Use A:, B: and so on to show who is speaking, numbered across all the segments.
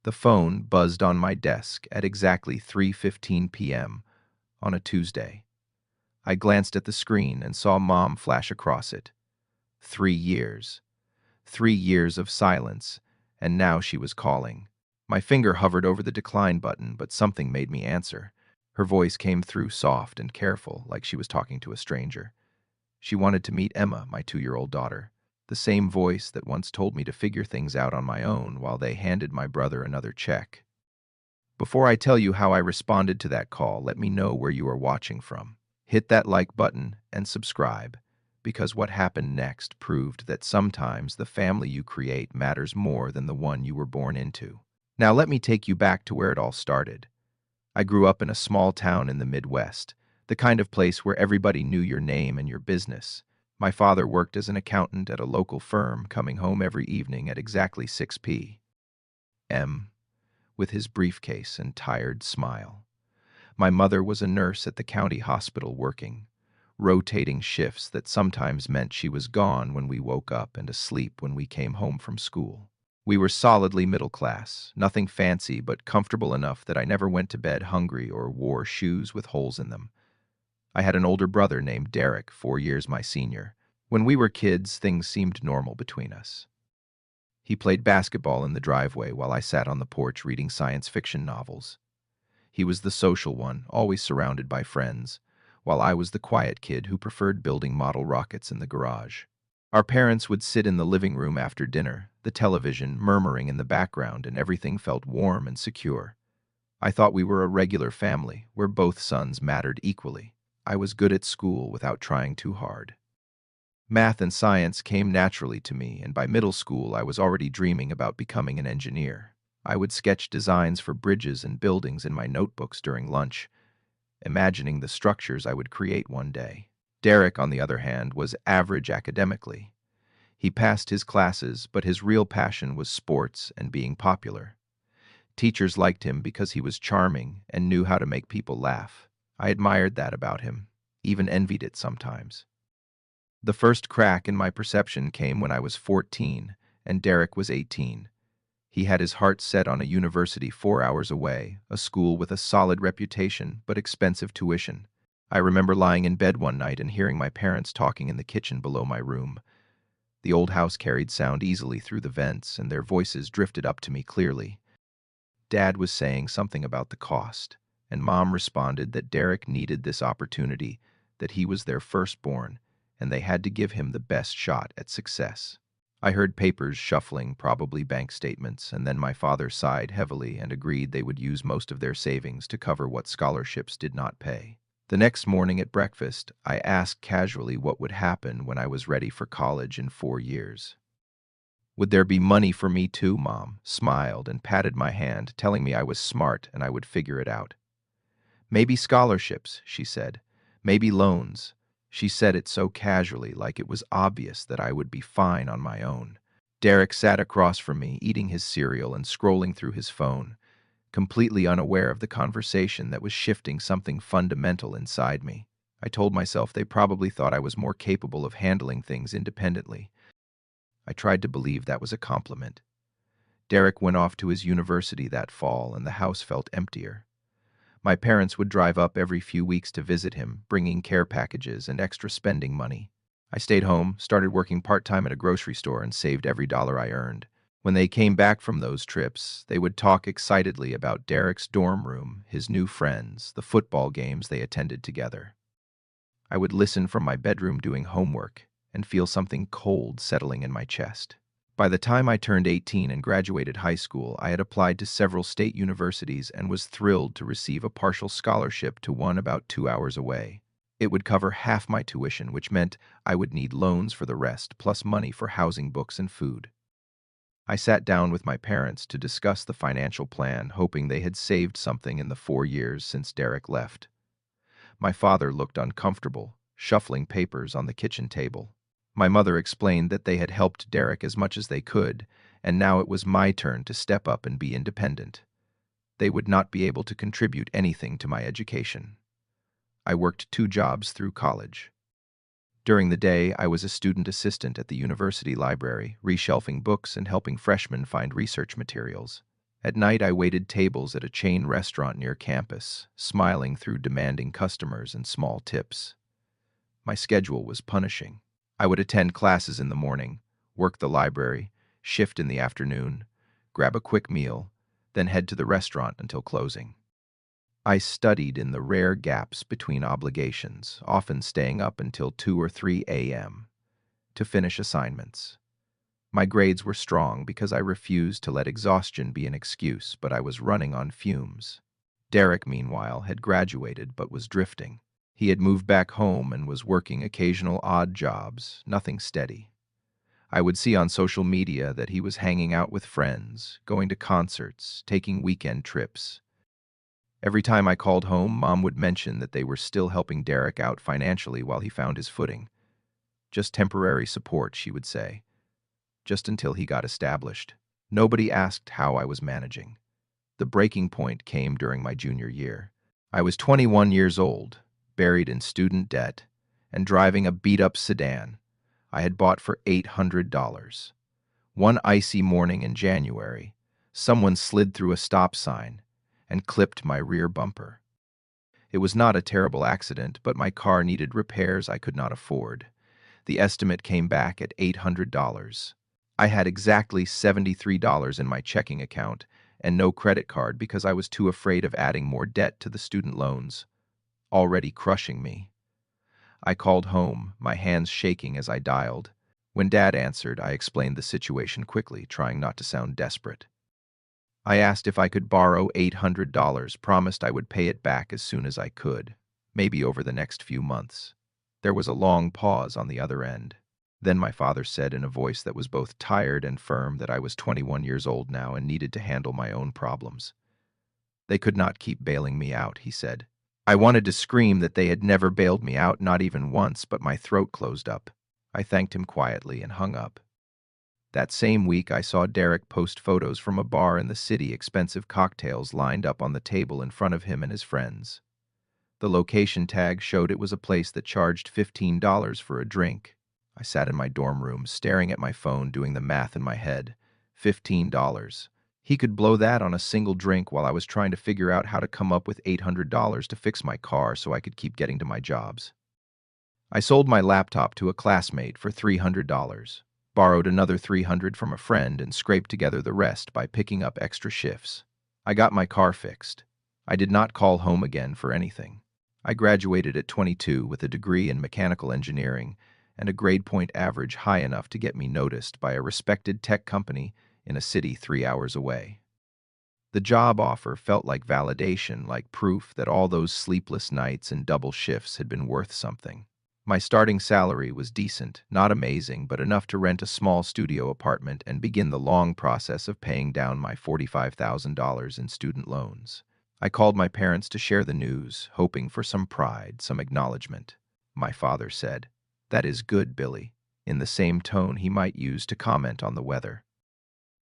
A: The phone buzzed on my desk at exactly 3:15 p.m. on a Tuesday. I glanced at the screen and saw Mom flash across it. 3 years. 3 years of silence, and now she was calling. My finger hovered over the decline button, but something made me answer. Her voice came through soft and careful, like she was talking to a stranger. She wanted to meet Emma, my 2-year-old daughter, the same voice that once told me to figure things out on my own while they handed my brother another check. Before I tell you how I responded to that call, let me know where you are watching from. Hit that like button and subscribe, because what happened next proved that sometimes the family you create matters more than the one you were born into. Now let me take you back to where it all started. I grew up in a small town in the Midwest, the kind of place where everybody knew your name and your business. My father worked as an accountant at a local firm, coming home every evening at exactly 6 p.m. with his briefcase and tired smile. My mother was a nurse at the county hospital working, rotating shifts that sometimes meant she was gone when we woke up and asleep when we came home from school. We were solidly middle class, nothing fancy but comfortable enough that I never went to bed hungry or wore shoes with holes in them. I had an older brother named Derek, 4 years my senior. When we were kids, things seemed normal between us. He played basketball in the driveway while I sat on the porch reading science fiction novels. He was the social one, always surrounded by friends, while I was the quiet kid who preferred building model rockets in the garage. Our parents would sit in the living room after dinner, the television murmuring in the background, and everything felt warm and secure. I thought we were a regular family, where both sons mattered equally. I was good at school without trying too hard. Math and science came naturally to me, and by middle school I was already dreaming about becoming an engineer. I would sketch designs for bridges and buildings in my notebooks during lunch, imagining the structures I would create one day. Derek, on the other hand, was average academically. He passed his classes, but his real passion was sports and being popular. Teachers liked him because he was charming and knew how to make people laugh. I admired that about him, even envied it sometimes. The first crack in my perception came when I was 14 and Derek was 18. He had his heart set on a university 4 hours away, a school with a solid reputation but expensive tuition. I remember lying in bed one night and hearing my parents talking in the kitchen below my room. The old house carried sound easily through the vents, and their voices drifted up to me clearly. Dad was saying something about the cost, and Mom responded that Derek needed this opportunity, that he was their firstborn, and they had to give him the best shot at success. I heard papers shuffling, probably bank statements, and then my father sighed heavily and agreed they would use most of their savings to cover what scholarships did not pay. The next morning at breakfast, I asked casually what would happen when I was ready for college in 4 years. Would there be money for me too? Mom smiled and patted my hand, telling me I was smart and I would figure it out. Maybe scholarships, she said. Maybe loans. She said it so casually, like it was obvious that I would be fine on my own. Derek sat across from me, eating his cereal and scrolling through his phone, completely unaware of the conversation that was shifting something fundamental inside me. I told myself they probably thought I was more capable of handling things independently. I tried to believe that was a compliment. Derek went off to his university that fall, and the house felt emptier. My parents would drive up every few weeks to visit him, bringing care packages and extra spending money. I stayed home, started working part-time at a grocery store, and saved every dollar I earned. When they came back from those trips, they would talk excitedly about Derek's dorm room, his new friends, the football games they attended together. I would listen from my bedroom doing homework and feel something cold settling in my chest. By the time I turned 18 and graduated high school, I had applied to several state universities and was thrilled to receive a partial scholarship to one about 2 hours away. It would cover half my tuition, which meant I would need loans for the rest, plus money for housing, books, and food. I sat down with my parents to discuss the financial plan, hoping they had saved something in the 4 years since Derek left. My father looked uncomfortable, shuffling papers on the kitchen table. My mother explained that they had helped Derek as much as they could, and now it was my turn to step up and be independent. They would not be able to contribute anything to my education. I worked 2 jobs through college. During the day, I was a student assistant at the university library, reshelving books and helping freshmen find research materials. At night, I waited tables at a chain restaurant near campus, smiling through demanding customers and small tips. My schedule was punishing. I would attend classes in the morning, work the library, shift in the afternoon, grab a quick meal, then head to the restaurant until closing. I studied in the rare gaps between obligations, often staying up until 2 or 3 a.m. to finish assignments. My grades were strong because I refused to let exhaustion be an excuse, but I was running on fumes. Derek, meanwhile, had graduated but was drifting. He had moved back home and was working occasional odd jobs, nothing steady. I would see on social media that he was hanging out with friends, going to concerts, taking weekend trips. Every time I called home, Mom would mention that they were still helping Derek out financially while he found his footing. Just temporary support, she would say, just until he got established. Nobody asked how I was managing. The breaking point came during my junior year. I was 21 years old, buried in student debt, and driving a beat-up sedan I had bought for $800. One icy morning in January, someone slid through a stop sign and clipped my rear bumper. It was not a terrible accident, but my car needed repairs I could not afford. The estimate came back at $800. I had exactly $73 in my checking account and no credit card because I was too afraid of adding more debt to the student loans, already crushing me. I called home, my hands shaking as I dialed. When Dad answered, I explained the situation quickly, trying not to sound desperate. I asked if I could borrow $800, promised I would pay it back as soon as I could, maybe over the next few months. There was a long pause on the other end. Then my father said in a voice that was both tired and firm that I was 21 years old now and needed to handle my own problems. They could not keep bailing me out, he said. I wanted to scream that they had never bailed me out, not even once, but my throat closed up. I thanked him quietly and hung up. That same week, I saw Derek post photos from a bar in the city, expensive cocktails lined up on the table in front of him and his friends. The location tag showed it was a place that charged $15 for a drink. I sat in my dorm room, staring at my phone, doing the math in my head. $15. He could blow that on a single drink while I was trying to figure out how to come up with $800 to fix my car so I could keep getting to my jobs. I sold my laptop to a classmate for $300, borrowed another $300 from a friend, and scraped together the rest by picking up extra shifts. I got my car fixed. I did not call home again for anything. I graduated at 22 with a degree in mechanical engineering and a grade point average high enough to get me noticed by a respected tech company in a city 3 hours away. The job offer felt like validation, like proof that all those sleepless nights and double shifts had been worth something. My starting salary was decent, not amazing, but enough to rent a small studio apartment and begin the long process of paying down my $45,000 in student loans. I called my parents to share the news, hoping for some pride, some acknowledgement. My father said, "That is good, Billy," in the same tone he might use to comment on the weather.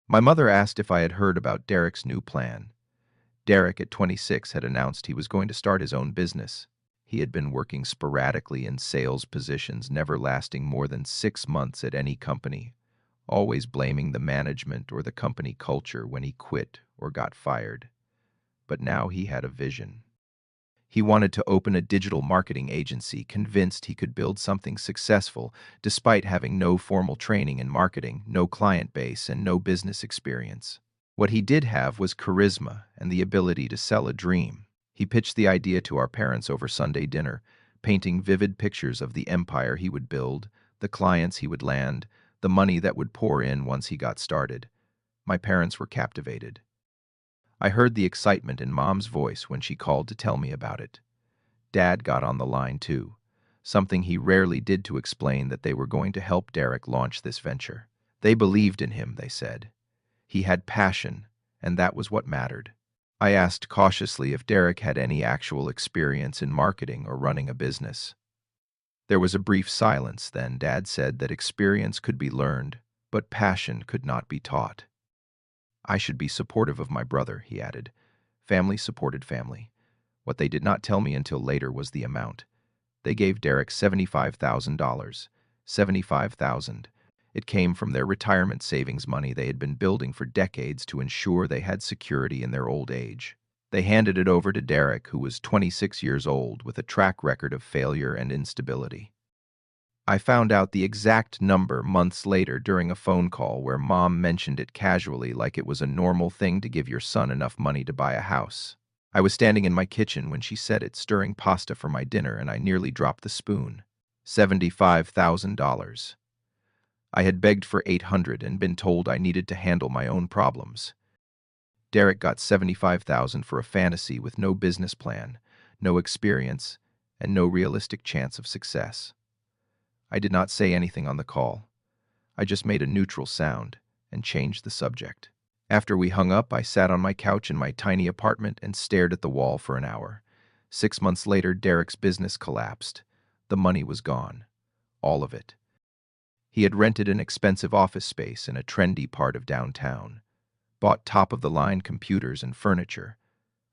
A: My mother asked if I had heard about Derek's new plan. Derek, at 26, had announced he was going to start his own business. He had been working sporadically in sales positions, never lasting more than 6 months at any company, always blaming the management or the company culture when he quit or got fired. But now he had a vision. He wanted to open a digital marketing agency, convinced he could build something successful despite having no formal training in marketing, no client base, and no business experience. What he did have was charisma and the ability to sell a dream. He pitched the idea to our parents over Sunday dinner, painting vivid pictures of the empire he would build, the clients he would land, the money that would pour in once he got started. My parents were captivated. I heard the excitement in Mom's voice when she called to tell me about it. Dad got on the line too, something he rarely did, to explain that they were going to help Derek launch this venture. They believed in him, they said. He had passion, and that was what mattered. I asked cautiously if Derek had any actual experience in marketing or running a business. There was a brief silence, then Dad said that experience could be learned, but passion could not be taught. I should be supportive of my brother, he added. Family supported family. What they did not tell me until later was the amount. They gave Derek $75,000. $75,000. It came from their retirement savings money they had been building for decades to ensure they had security in their old age. They handed it over to Derek, who was 26 years old, with a track record of failure and instability. I found out the exact number months later during a phone call where Mom mentioned it casually, like it was a normal thing to give your son enough money to buy a house. I was standing in my kitchen when she said it, stirring pasta for my dinner, and I nearly dropped the spoon. $75,000. I had begged for 800 and been told I needed to handle my own problems. Derek got 75,000 for a fantasy with no business plan, no experience, and no realistic chance of success. I did not say anything on the call. I just made a neutral sound and changed the subject. After we hung up, I sat on my couch in my tiny apartment and stared at the wall for an hour. 6 months later, Derek's business collapsed. The money was gone. All of it. He had rented an expensive office space in a trendy part of downtown, bought top-of-the-line computers and furniture,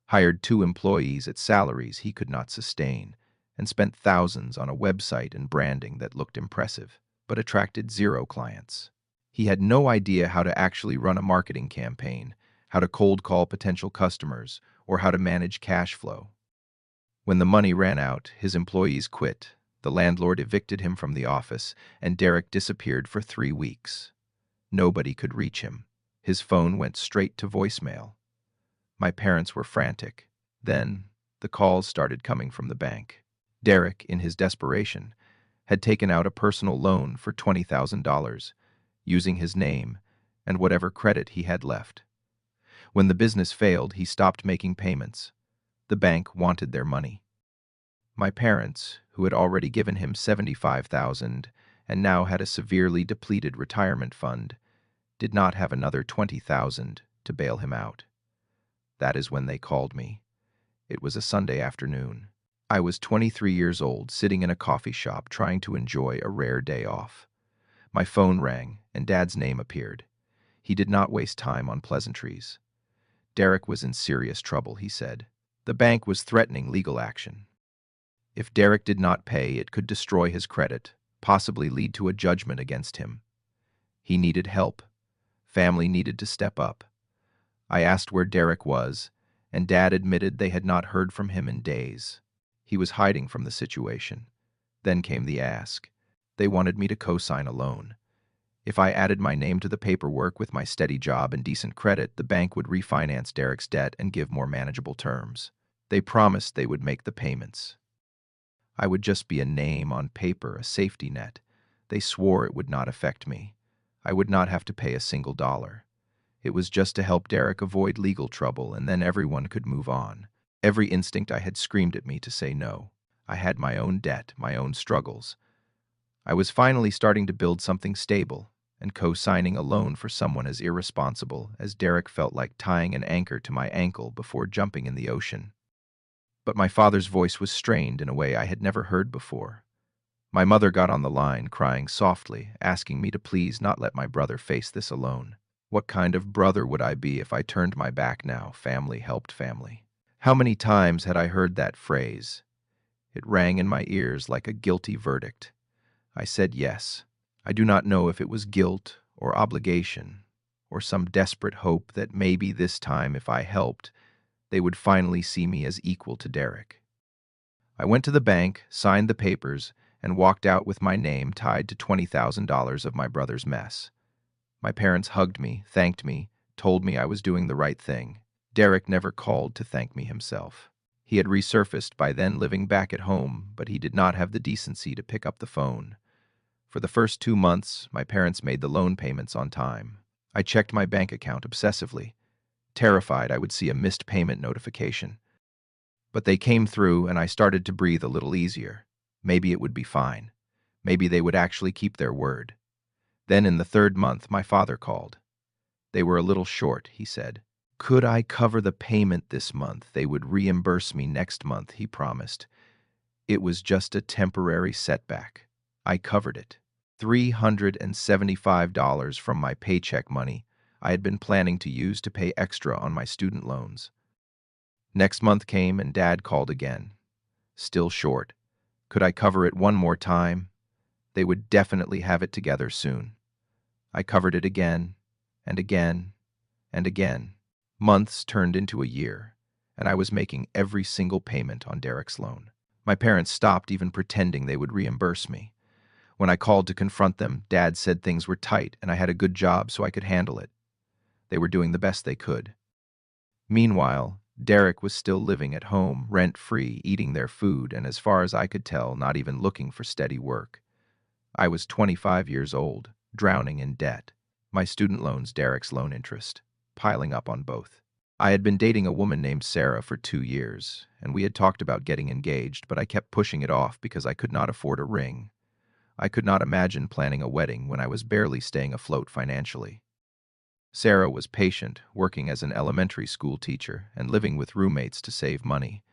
A: hired 2 employees at salaries he could not sustain, and spent thousands on a website and branding that looked impressive, but attracted 0 clients. He had no idea how to actually run a marketing campaign, how to cold call potential customers, or how to manage cash flow. When the money ran out, his employees quit, the landlord evicted him from the office, and Derek disappeared for 3 weeks. Nobody could reach him. His phone went straight to voicemail. My parents were frantic. Then, the calls started coming from the bank. Derek, in his desperation, had taken out a personal loan for $20,000, using his name and whatever credit he had left. When the business failed, he stopped making payments. The bank wanted their money. My parents, who had already given him $75,000 and now had a severely depleted retirement fund, did not have another $20,000 to bail him out. That is when they called me. It was a Sunday afternoon. I was 23 years old, sitting in a coffee shop trying to enjoy a rare day off. My phone rang, and Dad's name appeared. He did not waste time on pleasantries. Derek was in serious trouble, he said. The bank was threatening legal action. If Derek did not pay, it could destroy his credit, possibly lead to a judgment against him. He needed help. Family needed to step up. I asked where Derek was, and Dad admitted they had not heard from him in days. He was hiding from the situation. Then came the ask. They wanted me to co-sign a loan. If I added my name to the paperwork with my steady job and decent credit, the bank would refinance Derek's debt and give more manageable terms. They promised they would make the payments. I would just be a name on paper, a safety net. They swore it would not affect me. I would not have to pay a single dollar. It was just to help Derek avoid legal trouble, and then everyone could move on. Every instinct I had screamed at me to say no. I had my own debt, my own struggles. I was finally starting to build something stable, and co-signing a loan for someone as irresponsible as Derek felt like tying an anchor to my ankle before jumping in the ocean. But my father's voice was strained in a way I had never heard before. My mother got on the line, crying softly, asking me to please not let my brother face this alone. What kind of brother would I be if I turned my back now? Family helped family. How many times had I heard that phrase? It rang in my ears like a guilty verdict. I said yes. I do not know if it was guilt or obligation or some desperate hope that maybe this time, if I helped, they would finally see me as equal to Derek. I went to the bank, signed the papers, and walked out with my name tied to $20,000 of my brother's mess. My parents hugged me, thanked me, told me I was doing the right thing. Derek never called to thank me himself. He had resurfaced by then, living back at home, but he did not have the decency to pick up the phone. For the first 2 months, my parents made the loan payments on time. I checked my bank account obsessively, terrified I would see a missed payment notification. But they came through, and I started to breathe a little easier. Maybe it would be fine. Maybe they would actually keep their word. Then in the 3rd month, my father called. They were a little short, he said. Could I cover the payment this month? They would reimburse me next month, he promised. It was just a temporary setback. I covered it. $375 from my paycheck money I had been planning to use to pay extra on my student loans. Next month came, and Dad called again. Still short. Could I cover it one more time? They would definitely have it together soon. I covered it again, and again, and again. Months turned into a year, and I was making every single payment on Derek's loan. My parents stopped even pretending they would reimburse me. When I called to confront them, Dad said things were tight and I had a good job so I could handle it. They were doing the best they could. Meanwhile, Derek was still living at home, rent-free, eating their food, and as far as I could tell, not even looking for steady work. I was 25 years old, drowning in debt. My student loans, Derek's loan interest, piling up on both. I had been dating a woman named Sarah for 2 years, and we had talked about getting engaged, but I kept pushing it off because I could not afford a ring. I could not imagine planning a wedding when I was barely staying afloat financially. Sarah was patient, working as an elementary school teacher and living with roommates to save money,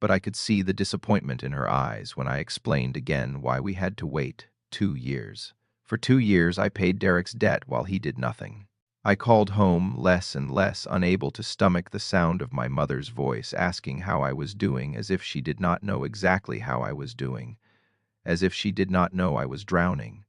A: but I could see the disappointment in her eyes when I explained again why we had to wait 2 years. For 2 years, I paid Derek's debt while he did nothing. I called home less and less, unable to stomach the sound of my mother's voice asking how I was doing, as if she did not know exactly how I was doing, as if she did not know I was drowning.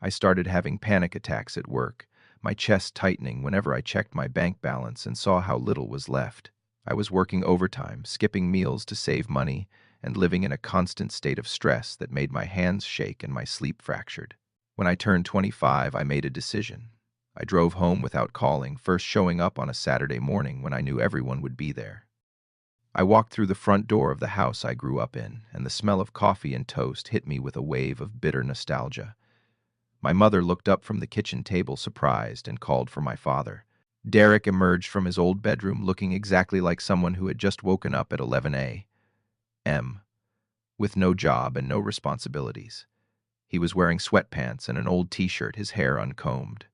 A: I started having panic attacks at work, my chest tightening whenever I checked my bank balance and saw how little was left. I was working overtime, skipping meals to save money, and living in a constant state of stress that made my hands shake and my sleep fractured. When I turned 25, I made a decision. I drove home without calling, first showing up on a Saturday morning when I knew everyone would be there. I walked through the front door of the house I grew up in, and the smell of coffee and toast hit me with a wave of bitter nostalgia. My mother looked up from the kitchen table surprised and called for my father. Derek emerged from his old bedroom looking exactly like someone who had just woken up at 11 a.m., with no job and no responsibilities. He was wearing sweatpants and an old t-shirt, his hair uncombed.